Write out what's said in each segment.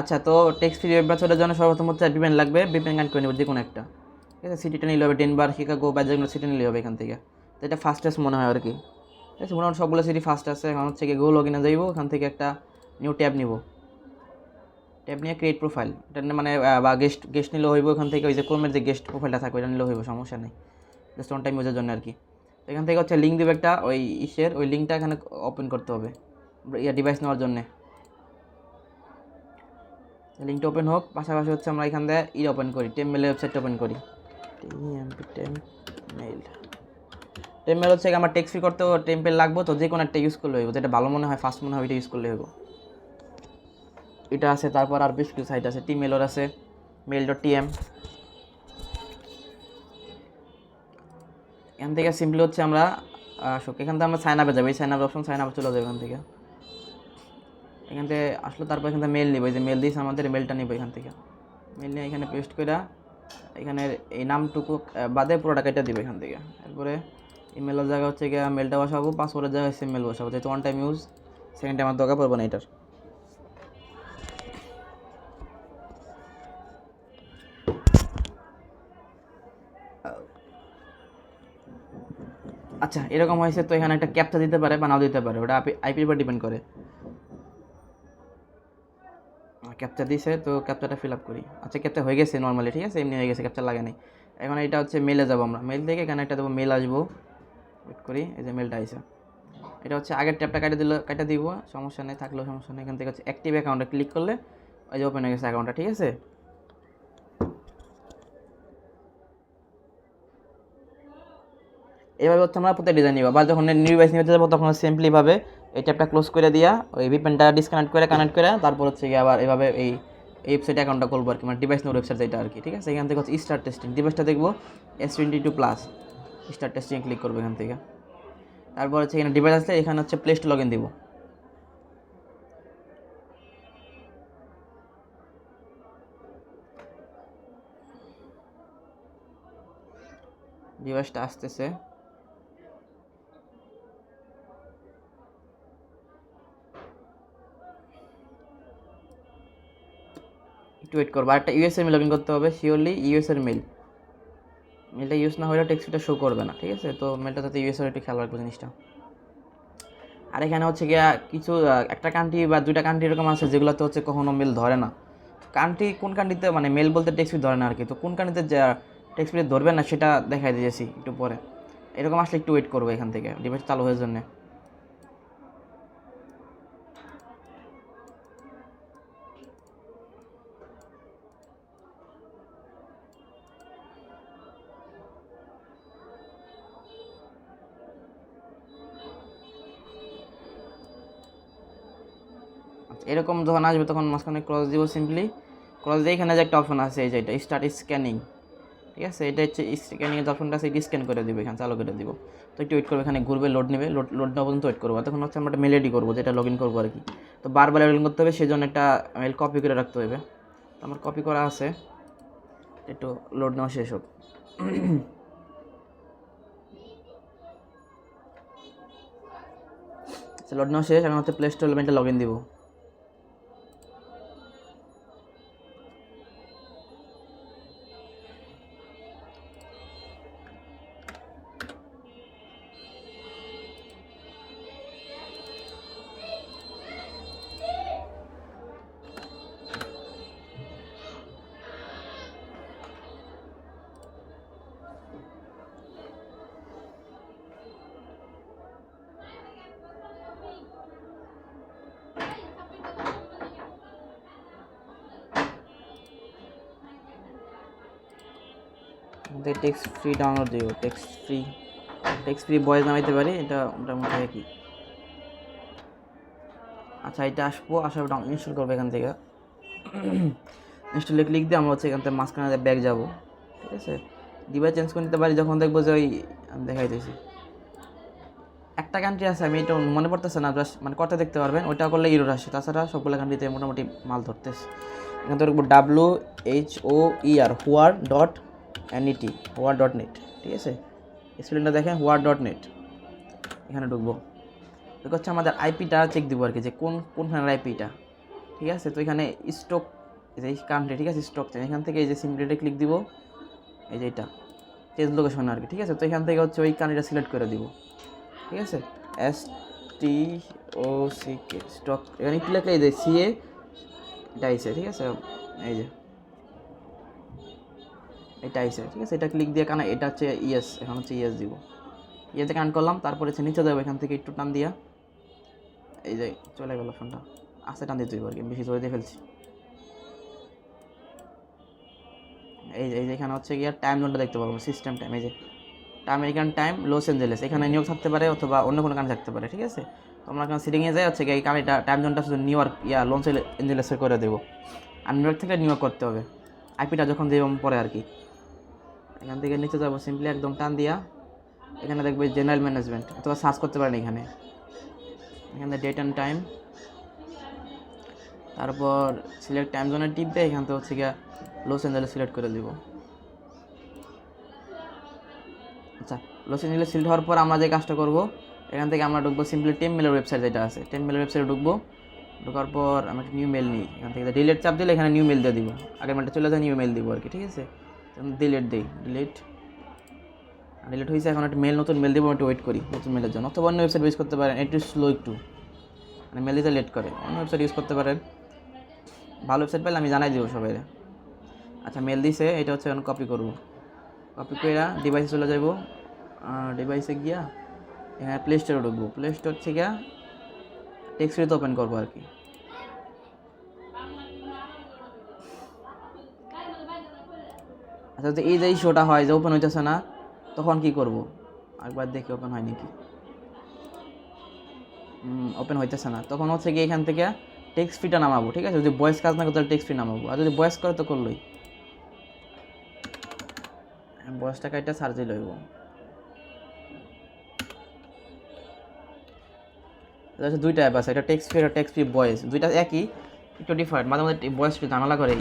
আচ্ছা, তো text free web ব্রাউজারের জন্য সর্বপ্রথম হচ্ছে VPN লাগবে। VPN কানেক্ট করে নেব যে কোনো একটা, ঠিক আছে। সিটিটা নিলে হবে ডেনভার, শিকাগো বা যেগুলো সিটি নিলে হবে এখান থেকে। তো এটা ফাস্টেস্ট মনে হয় আর কি, ঠিক আছে। মোটামুটি সবগুলো সিটি ফাস্ট আছে। এখন হচ্ছে কি গুগল লগইনে যাইব, এখান থেকে একটা নিউ ট্যাব নিব। ট্যাব নিয়ে ক্রিয়েট প্রোফাইল, এটা মানে বা গেস্ট নিলেও হইব। এখান থেকে ওই যে ক্রোমের যে গেস্ট প্রোফাইলটা থাকবে এটা নিলেও হইব, সমস্যা নেই। জাস্ট অন টাইম ইউজের জন্য আর কি। তো এখান থেকে হচ্ছে লিঙ্ক দেবে একটা, ওই ওই লিঙ্কটা এখানে ওপেন করতে হবে ডিভাইস নেওয়ার জন্যে। লিঙ্কটা ওপেন হোক, পাশাপাশি হচ্ছে আমরা এখান থেকে ওপেন করি, টেমমেলের ওয়েবসাইটটা ওপেন করি। টেমমেল হচ্ছে আমার টেক্সট ফ্রি করতেও টেম্পেল লাগবে, তো যে কোনো একটা ইউজ করলে হইব, যেটা ভালো মনে হয়, ফার্স্ট মনে হয় ওইটা ইউজ করলে হইব। এটা আছে, তারপর আর বেশ কিছু সাইট আছে, টিমেলর আছে, mail.tm। এখান থেকে সিম্পলি হচ্ছে আমরা এখান থেকে আমরা সাইন আপে যাবো, এই সাইন আপ অপশন, সাইন আপে চলে যাবে এখান থেকে। এখান থেকে আসলে তারপর এখান থেকে মেল নিব, এই যে মেল দিয়েছে আমাদের, মেলটা নিব এখান থেকে। মেল নিয়ে এখানে পেস্ট করে এখানে এই নামটুকু বাদে পুরো টাকাটা দিব এখান থেকে। এরপরে ইমেলের জায়গা হচ্ছে গিয়ে মেলটা বসাবো, পাসওয়ার্ডের জায়গায় সেম মেল বসাবো, যেহেতু one time use, second time আমার দরকার পড়বে না এটার। আচ্ছা, এরকম হয়েছে, তো এখানে একটা ক্যাপচা দিতে পারে বা নাও দিতে পারে, ওটা আইপির উপর ডিপেন্ড করে। ক্যাপচা দিয়েছে, তো ক্যাপচাটা ফিল আপ করি। আচ্ছা, ক্যাপচা হয়ে গেছে নর্মালি, ঠিক আছে, এমনি হয়ে গেছে, ক্যাপচা লাগে নাই। এখন এটা হচ্ছে মেলে যাবো আমরা, মেল থেকে এখানে একটা দেবো, মেল আসবো, ওয়েট করি, এই যে মেলটা আইসে। এটা হচ্ছে আগের ট্যাপটা কাটা দিব, সমস্যা নেই, থাকলেও সমস্যা নেই। এখান থেকে হচ্ছে অ্যাক্টিভ অ্যাকাউন্টে ক্লিক করলে ওই যে ওপেন হয়ে গেছে অ্যাকাউন্টটা, ঠিক আছে। এইভাবে হচ্ছে আমরা প্রত্যেক ডিজাইন নিব। আবার যখন নিউ ডিভাইস নিতে যাবো তখন সিম্পলিভাবে এই ট্যাপটা ক্লোজ করে দিয়া ওই ভিপেনটা ডিসকানেক্ট করে কানেক্ট করে তারপর হচ্ছে গিয়ে আবার এভাবে এই ওয়েবসাইট অ্যাকাউন্টটা করবো আর কি, মানে ডিভাইস নোর ওয়েবসাইট যেটা আর কি, ঠিক আছে। এখান থেকে হচ্ছে স্টার টেস্টিং ডিভাইসটা দেখবো, S22+, স্টার টেস্টিং ক্লিক করবো এখান থেকে। তারপর হচ্ছে এখানে ডিভাইস আসলে এখানে হচ্ছে প্লে স্টোর লগ ইন দিব। ডিভাইসটা আসতেছে, একটু ওয়েট করবো। আর একটা ইউএসএর মেল লগ ইন করতে হবে, শিওরলি ইউএসএর মেলটা ইউজ না হলে টেক্সটটা শো করবে না, ঠিক আছে। তো মেলটা যাতে ইউএসএর একটু খেয়াল রাখবো জিনিসটা। আর এখানে হচ্ছে গিয়া কিছু একটা কান্ট্রি বা দুইটা কান্ট্রি এরকম আছে যেগুলোতে হচ্ছে কখনো মেল ধরে না। কান্ট্রি কোন কান্ট্রিতে মানে মেল বলতে টেক্সট ধরে না আর কি, তো কোন কান্ট্রিতে টেক্সট ধরবে না সেটা দেখাই দিয়েছি একটু পরে। এরকম আসলে একটু ওয়েট করবো এখান থেকে ডিভাইস চালু হওয়ার জন্য। এরকম যখন আসবে তখন মাঝখানে ক্রস দিব, সিম্পলি ক্রস দিয়ে এখানে যে একটা অপশন আছে এই যে এটা স্টার্ট স্ক্যানিং, ঠিক আছে। এটা হচ্ছে স্ক্যানিংয়ের যে অপশনটা আছে, এটি স্ক্যান করে দেবো, এখানে চালু করে দিব। তো একটু ওয়েট করবো, এখানে ঘুরবে, লোড নেবে, লোড নেওয়া পর্যন্ত ওয়েট করবো। তখন হচ্ছে আমরা একটা মেল রেডি করবো, যেটা লগ ইন করবো আর কি। তো বারবার লগ ইন করতে হবে, সেই জন্য একটা মেল কপি করে রাখতে হবে। তো আমার কপি করা আছে, একটু লোড নেওয়া শেষ হোক। লোড নেওয়া শেষ, এখন হচ্ছে প্লে স্টোর মেলটা লগ ইন দিব। টেক্সট ফ্রি ডাউনলোড দিব, টেক্সট ফ্রি বয়েজ নামাইতে পারি, এটা মোটামুটি একই। আচ্ছা, এটা আসার ইনস্টল করবো এখান থেকে। ইনস্টলে ক্লিক দিয়ে আমরা হচ্ছে এখান থেকে মাঝখানে ব্যাক যাবো, ঠিক আছে। ডিভাইস চেঞ্জ করে নিতে পারি যখন দেখবো যে ওই আমি দেখাই দিয়েছি একটা কান্ট্রি আছে, আমি এটা মনে পড়তেছে না, জাস্ট মানে কথা দেখতে পারবেন, ওইটা করলে ইরোর আসে। তাছাড়া সবগুলো কান্ট্রিতে মোটামুটি মাল ধরতেছে। এখান থেকে দেখবো WHOER.NET, হোয়ার.নেট, ঠিক আছে। স্পেলিংটা দেখেন, হোয়ার.নেট। এখানে ঢুকবো, হচ্ছে আমাদের আইপিটা চেক দিব আর কি, যে কোনখানের আইপিটা, ঠিক আছে। তো এখানে স্টক এই কান্ট্রি, ঠিক আছে, স্টক চেঞ্জ, এখান থেকে এই যে সিমপ্লেটে ক্লিক দিব, এই যে এটা চেঞ্জ লোকেশন আর কি, ঠিক আছে। তো এখান থেকে হচ্ছে ওই কান্ট্রিটা সিলেক্ট করে দিব, ঠিক আছে। STOCK স্টক, এখানে একটু লেখা এই যে CA এটা আইছে, ঠিক আছে, এই যে এটা আইছে, ঠিক আছে। এটা ক্লিক দিয়ে কারণ এটা হচ্ছে ইয়েস, এখন হচ্ছে ইয়েস দিব, ইয়েতে কানেক্ট করলাম। তারপরে হচ্ছে নিচে যাবো, এখান থেকে একটু টান দিয়া এই যে চলে গেল ফোনটা, আস্তে টান দিতে আর কি, বেশি জোরে দিয়ে ফেলছি। এই যে এখানে হচ্ছে গিয়ে টাইম জোনটা দেখতে পাবো, সিস্টেম টাইম, এই যে আমেরিকান টাইম লস অ্যাঞ্জেলেস, এখানে নিউ ইয়র্ক থাকতে পারে অথবা অন্য কোনো কান্ট্রি থাকতে পারে, ঠিক আছে। তো আমরা এখানে সেটিংয়ে যাই, হচ্ছে এই কারণে এটা টাইম জোনটা শুধু নিউ ইয়র্ক লস অ্যাঞ্জেলেসের করে দেবো, আর নিউ ইয়র্ক থেকে নিউ ইয়র্ক করতে হবে আইপিটা যখন দেব পরে আর কি। এখান থেকে নিচে যাবো, সিম্পলি একদম টান দিয়া এখানে দেখবে জেনারেল ম্যানেজমেন্ট, অথবা সার্চ করতে পারেন এখানে ডেট অ্যান্ড টাইম, তারপর সিলেক্ট টাইম জোনের টিপ দিয়ে এখান থেকে হচ্ছে গিয়ে লস অ্যাঞ্জেলেস সিলেক্ট করে দিব। আচ্ছা, লস অ্যাঞ্জেলেস সিলেক্ট হওয়ার পর আমরা যে কাজটা করবো, এখান থেকে আমরা ঢুকবো সিম্পলি টেমমেলের ওয়েবসাইট যেটা আছে, টেমমেলের ওয়েবসাইটে ঢুকবো। ঢোকার পর আমি একটা নিউ মেল নিই, এখান থেকে ডিলিট চাপ দিলে এখানে নিউ মেল দিয়ে দিব, আগের মেলটা চলে যায়, নিউ মেল দিব আর কি, ঠিক আছে। ডিলিট দিই, ডিলিট হয়েছে। এখন একটা মেল, নতুন মেল দিব, একটু ওয়েট করি নতুন মেলের জন্য, অথবা অন্য ওয়েবসাইট ইউজ করতে পারেন, একটু স্লো, একটু মানে মেল দিতে লেট করে, অন্য ওয়েবসাইট ইউজ করতে পারেন। ভালো ওয়েবসাইট পেলে আমি জানাই দিব সবাই। আচ্ছা, মেল দিছে, এটা হচ্ছে এখন কপি করবো, কপি করে ডিভাইসে চলে যাব, ডিভাইসে গিয়া এখানে প্লে স্টোরে ঢুকবো, প্লে স্টোর থেকে টেক্সট ফ্রিতে ওপেন করবো আর কি। আচ্ছা, তো এই যে শোটা হয় যে ওপেন হইতেছে না, তখন কি করব, একবার দেখি ওপেন হয় নাকি। ওপেন হইতেছে না, তখন হচ্ছে কি এখান থেকে টেক্সট ফ্রিটা নামাবো, ঠিক আছে। যদি ভয়েস কাজ না করে তাহলে টেক্সট ফ্রি নামাবো, আর যদি ভয়েস করে তো করলোই, ভয়েসটা কাইটা সার্চ লইব। আচ্ছা, দুইটা অ্যাপ আছে, এটা টেক্সট ফ্রি আর টেক্সট ফ্রি ভয়েস, দুইটা একই, একটু ডিফারেন্ট, মাঝে মাঝে ভয়েস ফ্রি ঝামেলা করে।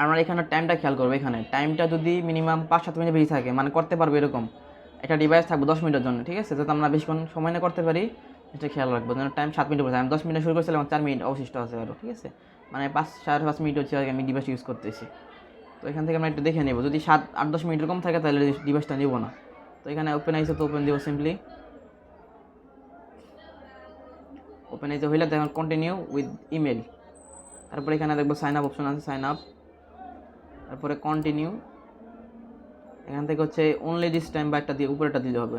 আমরা এখানে টাইমটা খেয়াল করবো, এখানে টাইমটা যদি মিনিমাম 5-7 মিনিট বেশি থাকে, মানে করতে পারবো এরকম একটা ডিভাইস থাকবো 10 মিনিটের জন্য, ঠিক আছে, যাতে আমরা বেশিক্ষণ সময় না করতে পারি, এটা খেয়াল রাখবো। যেন টাইম 7 মিনিট বসে, আমি 10 মিনিট শুরু করছিলাম, 4 মিনিট অবশিষ্ট আছে আরও, ঠিক আছে, মানে 5-5.5 মিনিট হচ্ছে আমি ডিভাইস ইউজ করতেছি। তো এখান থেকে আমরা একটু দেখে নেবো, যদি 7-8-10 মিনিট এরকম থাকে তাহলে ডিভাইসটা নেবো না। তো এখানে ওপেন আইসে, তো ওপেন দিব সিম্পলি, ওপেন আইসে হইলে দেখুন কন্টিনিউ উইথ ইমেল, তারপরে এখানে দেখবো সাইন আপ অপশন আছে, সাইন আপ, তারপরে কন্টিনিউ, এখান থেকে হচ্ছে অনলি দিস টাইম বা একটা দিয়ে উপরেটা দিলে হবে।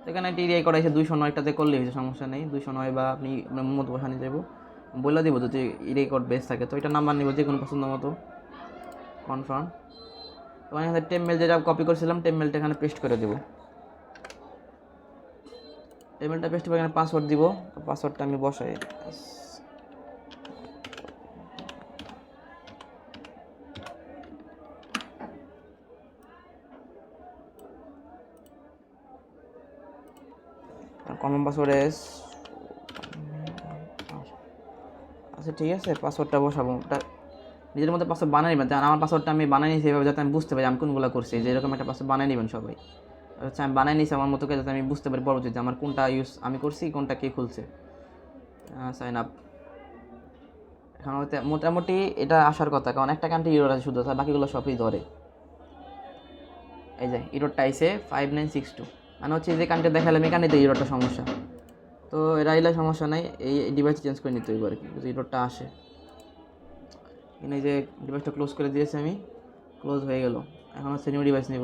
এখানে একটা ইরিয়াই করা হয়েছে 209টাতে করলে হয়েছে, সমস্যা নেই, 209 বা আপনি আপনার মতো বসানি যাবো, বলে দিব যদি ইরিয়াই কোড বেস থাকে, তো এটা নাম্বার নিব যে কোনো পছন্দ মতো, কনফার্ম। তো আমি এখানে টেম মেল যেটা কপি করছিলাম, টেম মেলটা এখানে পেস্ট করে দেবো, টেম মেলটা পেস্ট করে এখানে পাসওয়ার্ড দিব, তো পাসওয়ার্ডটা আমি বসাই, কমন পাসওয়ার্ড আচ্ছা, ঠিক আছে, পাসওয়ার্ডটা বসাবো, ওটা নিজের মধ্যে পাসওয়ার্ড বানিয়ে নেবেন। কারণ আমার পাসওয়ার্ডটা আমি বানিয়ে নিয়েছি এভাবে, যাতে আমি বুঝতে পারি আমি কোনগুলো করছি, যে এরকম একটা পাসওয়ার্ড বানিয়ে নেবেন সবাই, হচ্ছে আমি বানিয়ে নিয়েছি আমার মতো করে, যাতে আমি বুঝতে পারি পরবর্তীতে আমার কোনটা ইউজ আমি করছি, কোনটা কে খুলছে। সাইন আপ, এখন হতে মোটামুটি এটা আসার কথা, কারণ একটা কান্ট্রি ইউরোর আছে শুধু, বাকিগুলো সবই ধরে। এই যে ইউরোরটা আইসে 5962, মানে হচ্ছে যে কান্ট্রি দেখালাম এই কান্ট্রিতে ইউরোটা সমস্যা, তো এটা আইলে সমস্যা নাই, এই ডিভাইস চেঞ্জ করে নিতে হইব আর কি, যদি ইউরোটা আসে। এখানে যে ডিভাইসটা ক্লোজ করে দিয়েছি আমি, ক্লোজ হয়ে গেল। এখন হচ্ছে নিউ ডিভাইস নিব,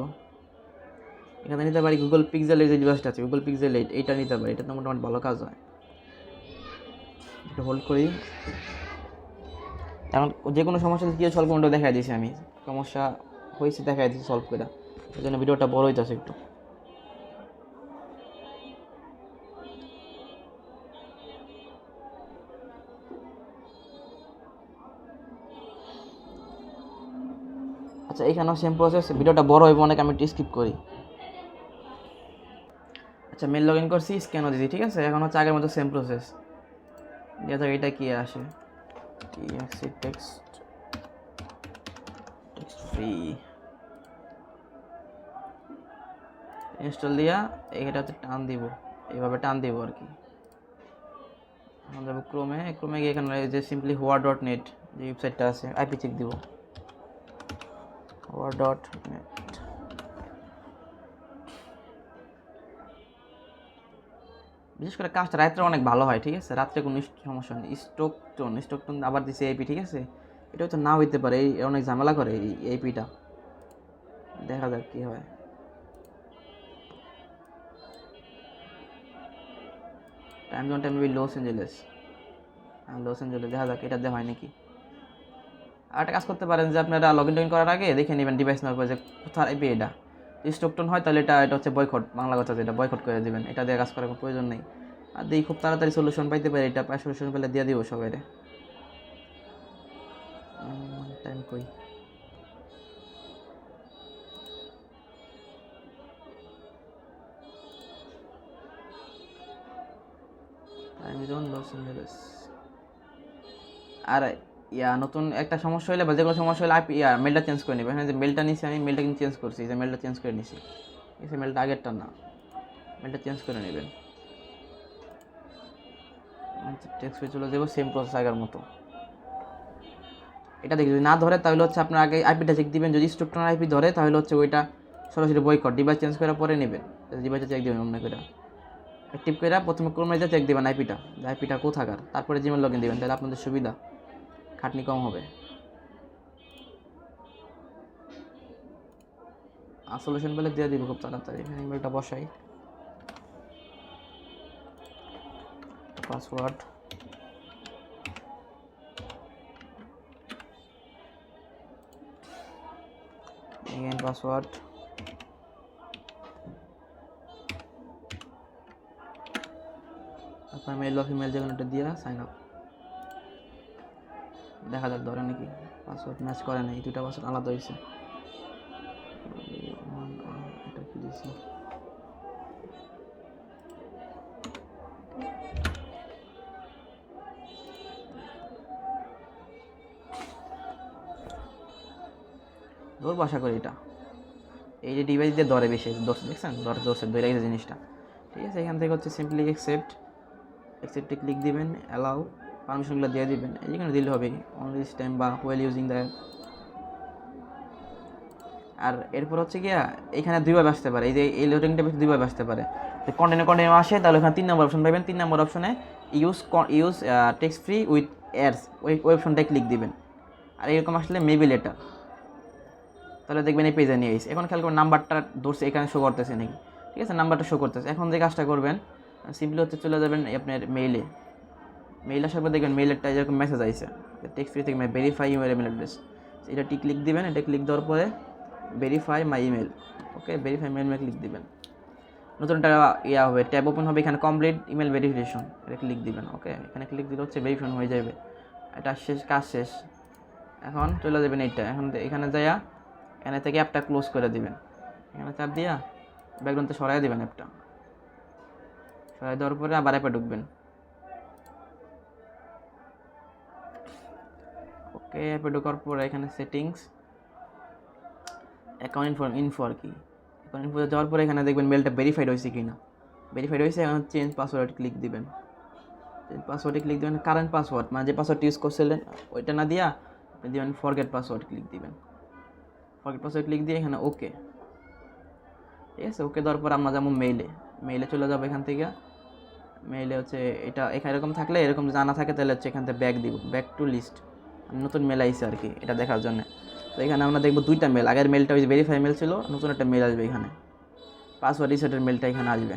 এখানে নিতে পারি গুগল পিক্সেল, এই যে ডিভাইসটা আছে গুগল পিক্সেল 8, এইটা নিতে পারি, এটা তো মোটামুটি ভালো কাজ হয়। একটু হোল্ড করি, কারণ যে কোনো সমস্যা কী সলভ করতে দেখাই দিয়েছি আমি, সমস্যা হয়েছে দেখাই দিয়েছি সলভ করে, এই জন্য ভিডিওটা বড় হইতেছে একটু। আচ্ছা এখানেও সেম প্রসেস, ভিডিওটা বড় হইব অনেক, আমি একটু স্কিপ করি। আচ্ছা মেল লগ ইন করছি, স্ক্যানও দিছি, ঠিক আছে। এখন হচ্ছে আগের মতো সেম প্রসেস, দিয়া থাক এটা কি আসে, টেক্সট ফ্রি ইনস্টল দিয়া এটা হচ্ছে টান দিব, এইভাবে টান দিব আর কি। এখন যাবো ক্রোমে গিয়ে এখানে যে সিম্পলি hoa.net যে ওয়েবসাইটটা আছে, আইপি চেক দিব hoa.net। বিশেষ করে কাজটা রাত্রে অনেক ভালো হয়, ঠিক আছে, রাত্রে কোনো সমস্যা নেই। স্টোকটোন আবার দিছে এপি, ঠিক আছে। এটা হয়তো না হইতে পারে, এই অনেক ঝামেলা করে এই এপিটা, দেখা যাক কি হয়। টাইম জোনটা মেবি লস অ্যাঞ্জেলেস, দেখা যাক এটা দেওয়া হয় নাকি। আর একটা কাজ করতে পারেন যে আপনারা লগ ইন করার আগে দেখে নেবেন ডিভাইস নেওয়ার পর যে কোথায় আইপি এটা। স্টোকটোন হয় তাহলে এটা হচ্ছে বয়কট, বাংলা কথা যেটা বয়কট করে দেবেন, এটা দিয়ে কাজ করার কোনো প্রয়োজন নেই। আর দিই খুব তাড়াতাড়ি সলিউশন পাইতে পারি, এটা সলিউশন পেলে দিয়ে দিব সবাই। টাইম কই, টাইম জোন লস অ্যাঞ্জেলেস। আর নতুন একটা সমস্যা হলে বা যে কোনো সমস্যা হলে মেলটা চেঞ্জ করে নেবেন। হ্যাঁ, যে মেলটা নিছি আমি, মেলটা কিন্তু চেঞ্জ করছি, যে মেলটা চেঞ্জ করে নিছি, ঠিক আছে। মেলটা আগেরটা না, মেলটা চেঞ্জ করে নেবেন। টেক্সট ফ্রি চলে যাবো, সেম প্রসেস আগের মতো। এটা দেখি যদি না ধরে তাহলে হচ্ছে আপনার আগে আইপিটা চেক দিবেন, যদি স্টোকটোন আইপি ধরে তাহলে হচ্ছে ওইটা সরাসরি বয়কট, ডিভাইস চেঞ্জ করার পরে নেবেন, ডিভাইসটা চেক দেবেন অন্য করে অ্যাক্টিভ করে। প্রথমে ক্রোমে চেক দেবেন আইপিটা কোথাকার, তারপরে জিমেল লগ ইন দেবেন, তাহলে আপনাদের সুবিধা, খাটনি কম হবে। সলিউশন পেলে দিয়ে দিব খুব তাড়াতাড়ি। ইমেলটা বসাই, পাসওয়ার্ড পাসওয়ার্ড আপনার মেল বা ফিমেল যে কোনোটা দিয়ে সাইন আপ, দেখা যাক ধরে নাকি। পাসওয়ার্ড ম্যাচ করে না, এই দুটা পাসওয়ার্ড আলাদা হয়েছে। এটা কি দিয়েছি, ধরবো আশা করি এটা। এই যে ডিভাইস দিয়ে ধরে বেশি দোষ, দেখছেন ধরে গেছে জিনিসটা, ঠিক আছে। এখান থেকে হচ্ছে সিম্পলি অ্যাকসেপ্টে ক্লিক দিবেন, অ্যালাউ পারমিশনগুলো দিয়ে দিবেন, এইখানে দিলে হবে অনলি দিস টাইম বা ওয়েল ইউজিং দ্য। আর এরপর হচ্ছে গিয়া এখানে দুইভাবে আসতে পারে, এই যে এই লোডিংটা বেশি দুইভাবে আসতে পারে। যদি কন্টিনিউ আসে তাহলে এখানে 3 নম্বর অপশন পাবেন, 3 নম্বর অপশনে use text free with ads, ওই অপশনটায় ক্লিক দিবেন। আর এরকম আসলে মেবি লেটার, তাহলে দেখবেন এই পেজে নিয়ে এসে। এখন খেয়াল করবেন নাম্বারটা ধরছে, এখানে শো করতেছে নাকি, ঠিক আছে, নাম্বারটা শো করতেছে। এখন যে কাজটা করবেন সিম্পলি হচ্ছে চলে যাবেন আপনার মেইল আসার পর দেখবেন মেইলেরটা এরকম মেসেজ আইছে, টেক্সট ফ্রি থেকে ভেরিফাই ইমেল অ্যাড্রেস, এটা ক্লিক দিবেন। এটা ক্লিক দেওয়ার পরে ভেরিফাই মাই ইমেল, ওকে, ভেরিফাই মাই ইমেল ক্লিক দিবেন। নতুন একটা হবে, ট্যাব ওপেন হবে, এখানে কমপ্লিট ইমেল ভেরিফিকেশন, এটা ক্লিক দিবেন, ওকে। এখানে ক্লিক দিলে হচ্ছে ভেরিফিকেশন হয়ে যাবে, এটা কাজ শেষ। এখন চলে যাবেন এইটা, এখন এখানে যাইয়া এখানে থেকে অ্যাপটা ক্লোজ করে দিবেন, এখানে চাপ দিয়া ব্যাকগ্রাউন্ডে সরাই দিবেন, অ্যাপটা সরাই দেওয়ার পরে আবার অ্যাপে ঢুকবেন, ওকে। অ্যাপে ঢোকার পরে এখানে সেটিংস, অ্যাকাউন্ট ইনফো আর কি, অ্যাকাউন্ট ইনফোতে যাওয়ার পরে এখানে দেখবেন মেলটা ভেরিফাইড হয়েছে কি না, ভেরিফাইড হয়েছে। এখন চেঞ্জ পাসওয়ার্ড ক্লিক দিবেন, পাসওয়ার্ডে ক্লিক দিবেন, কারেন্ট পাসওয়ার্ড মানে যে পাসওয়ার্ড ইউজ করছিলেন ওইটা না দিয়া আপনি দিবেন ফরগেট পাসওয়ার্ড, ক্লিক দিবেন। ফরগেট পাসওয়ার্ড ক্লিক দিয়ে এখানে ওকে, ঠিক আছে। ওকে দেওয়ার পর আমরা যেমন মেইলে চলে যাবো। এখান থেকে মেইলে হচ্ছে এটা এখানে এরকম থাকলে, এরকম জানা থাকে তাহলে হচ্ছে এখান থেকে ব্যাক টু লিস্ট, নতুন মেল আইছে আর কি এটা দেখার জন্য। তো এখানে আমরা দেখবো দুইটা মেল, আগের মেলটা ওই যে ভেরিফাই মেল ছিল, নতুন একটা মেল আসবে এখানে, পাসওয়ার্ড রিসেটের মেলটা এখানে আসবে।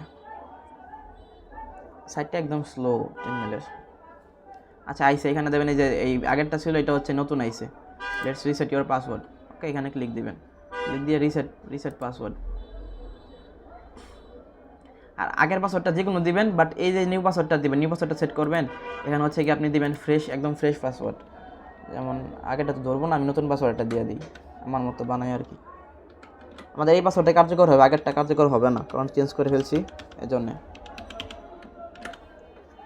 সাইটটা একদম স্লো মেলের। আচ্ছা আইসে, এখানে দেবেন এই যে এই আগেরটা ছিল, এটা হচ্ছে নতুন আইসে, লেটস রিসেট ইউর পাসওয়ার্ড, ওকে। এখানে ক্লিক দিবেন, ক্লিক দিয়ে রিসেট পাসওয়ার্ড। আর আগের পাসওয়ার্ডটা যে কোনো দিবেন, বাট এই যে নিউ পাসওয়ার্ডটা দিবেন, নিউ পাসওয়ার্ডটা সেট করবেন। এখানে হচ্ছে কি আপনি দিবেন একদম ফ্রেশ পাসওয়ার্ড, যেমন আগেরটা তো ধরবো না, আমি নতুন পাসওয়ার্ডটা দিয়ে দিই। আমার মতো বানাই আর কি। আমাদের এই পাসওয়ার্ডটা কার্যকর হবে, আগেরটা কার্যকর হবে না, কারণ চেঞ্জ করে ফেলছি এই জন্যে।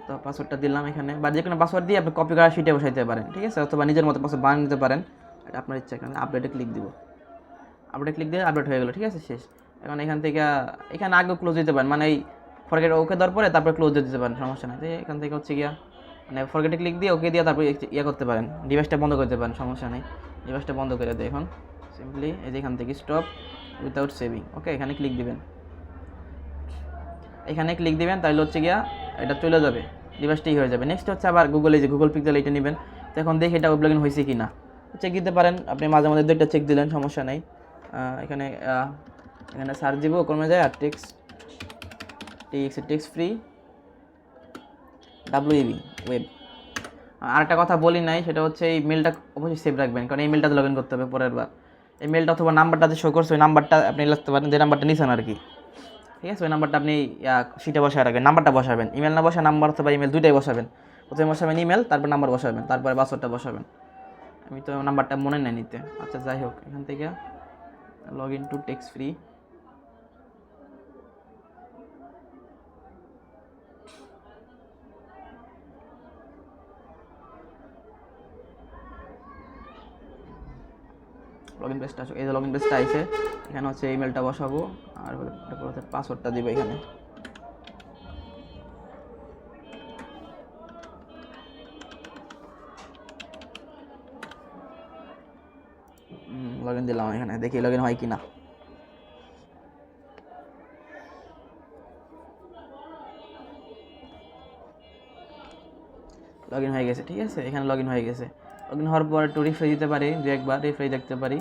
তো পাসওয়ার্ডটা দিলাম এখানে, বা যে কোনো পাসওয়ার্ড দিয়ে আপনি কপি করা শিটে বসাইতে পারেন, ঠিক আছে, অথবা নিজের মতো পাসওয়ার্ড বানিয়ে নিতে পারেন, এটা আপনার ইচ্ছা। এখানে আপডেটে ক্লিক দিব, আপডেট ক্লিক দিয়ে আপডেট হয়ে গেলো, ঠিক আছে, শেষ। এখন এখান থেকে এখানে আগে ক্লোজ দিতে পারেন, মানে এই ফরগেট ওকে দেওয়ার পরে তারপরে ক্লোজ দিতে পারেন, সমস্যা নেই। তো এখান থেকে হচ্ছে গিয়া মানে ফরগেটে ক্লিক দিয়ে ওকে দিয়ে তারপরে ইয়ে করতে পারেন, ডিভাইসটা বন্ধ করতে পারেন, সমস্যা নেই। ডিভাইসটা বন্ধ করে দিয়ে এখন সিম্পলি এই যে এখান থেকে স্টপ উইথাউট সেভিং, ওকে, এখানে ক্লিক দিবেন। এখানে ক্লিক দিবেন, তাহলে হচ্ছে গিয়া এটা চলে যাবে, ডিভাইসটাই হয়ে যাবে। নেক্সট হচ্ছে আবার গুগলে যে গুগল পিক্সেল এটা নেবেন। তো এখন দেখি এটা ওয়েব লগইন হয়েছে কি না, চেক দিতে পারেন আপনি, মাঝে মাঝে দুইটা চেক দিলেন, সমস্যা নেই। এখানে এখানে সার্চ দিব কমে যায়, আর টেক্সট ফ্রি WEB ওয়েব। আরেকটা কথা বলি নাই, সেটা হচ্ছে এই মেলটা অবশ্যই সেভ রাখবেন, কারণ এই মেলটাতে লগ ইন করতে হবে পরের বার। এই মেলটা অথবা নাম্বারটা যে শো করছে ওই নাম্বারটা আপনি লিখতে পারেন, যে নাম্বারটা নিছেন আর কি, ঠিক আছে, ওই নাম্বারটা আপনি শিটে বসায় রাখবেন, নাম্বারটা বসাবেন, ইমেল না বসা নাম্বার অথবা ইমেল দুইটাই বসাবেন। প্রথমে বসাবেন ইমেল, তারপর নাম্বার বসাবেন, তারপরে পাসওয়ার্ডটা বসাবেন। আমি তো নাম্বারটা মনে নেই নিতে, আচ্ছা যাই হোক, এখান থেকে log in to text free, log in পেজটা আসুক, এই যে লগ ইন পেজটা আইছে, এখানে হচ্ছে ইমেলটা বসাবো, আর তারপর হচ্ছে পাসওয়ার্ডটা দিব এখানে। লগ ইন দিলাম এখানে, দেখি লগ ইন হয় কি না। লগ ইন হয়ে গেছে, ঠিক আছে, এখানে লগ ইন হয়ে গেছে। লগ ইন হওয়ার পর একটু রিফ্রেশ দিতে পারি, দু একবার রিফ্রেশ দেখতে পারি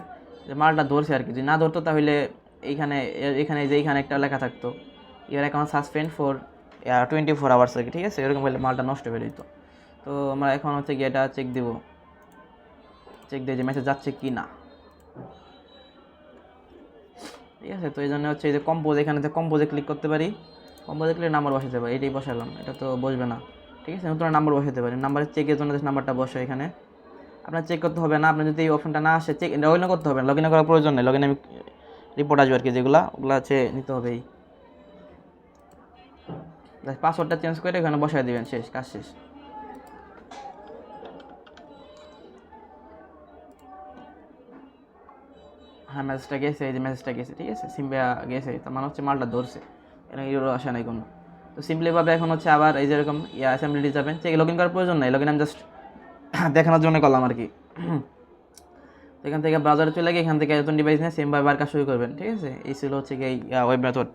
যে মালটা ধরছে আর কি। যদি না ধরতো তাহলে এইখানে এখানে যে এইখানে একটা লেখা থাকতো your account suspend for 24 hours আর কি, ঠিক আছে, এরকম হলে মালটা নষ্ট হয়ে যেত। তো আমরা এখন হচ্ছে গিয়ে এটা চেক দিব, চেক দিয়ে যে মেসেজ যাচ্ছে কি না, ঠিক আছে। তো এই জন্য হচ্ছে এই যে কম্পোজ, এখানে কম্পোজে ক্লিক করতে পারি, কম্পোজে ক্লিক নাম্বার বসাতে পারি, এটাই বসালাম, এটা তো বসবে না, ঠিক আছে, নতুন নাম্বার বসাতে পারি। নাম্বারের চেকের জন্য নাম্বারটা বসে এখানে, আপনার চেক করতে হবে না, আপনার যদি এই অপশনটা না আসে চেক লগ ইন করতে হবে না, লগ ইন করার প্রয়োজন নেই। লগ ইন আমি রিপোর্ট আসবে আর কি, ওগুলো হচ্ছে নিতে হবেই। পাসওয়ার্ডটা চেঞ্জ করে এখানে বসায় দিবেন, শেষ, কাজ শেষ। হ্যাঁ মেসেজটা গেছে, এই যে মেসেজটা গেছে, ঠিক আছে, সিম্বা গেছে, তার মানে হচ্ছে মালটা ধরছে, এখানে ইউরো আসে নাই কোনো। তো সিম্পলিভাবে এখন হচ্ছে আবার এই যেরকম অ্যাসেম্বলি যাবেন, চেক লগ ইন করার প্রয়োজন নেই, লগ ইন আমি জাস্ট দেখানোর জন্য করলাম আর কি। তো এখান থেকে ব্রাউজারে চলে গিয়ে এখান থেকে নতুন ডিভাইস নিয়ে সেমভাবে আর কাজ শুরু করবেন, ঠিক আছে। এই ছিল হচ্ছে কি ওয়েব মেথড।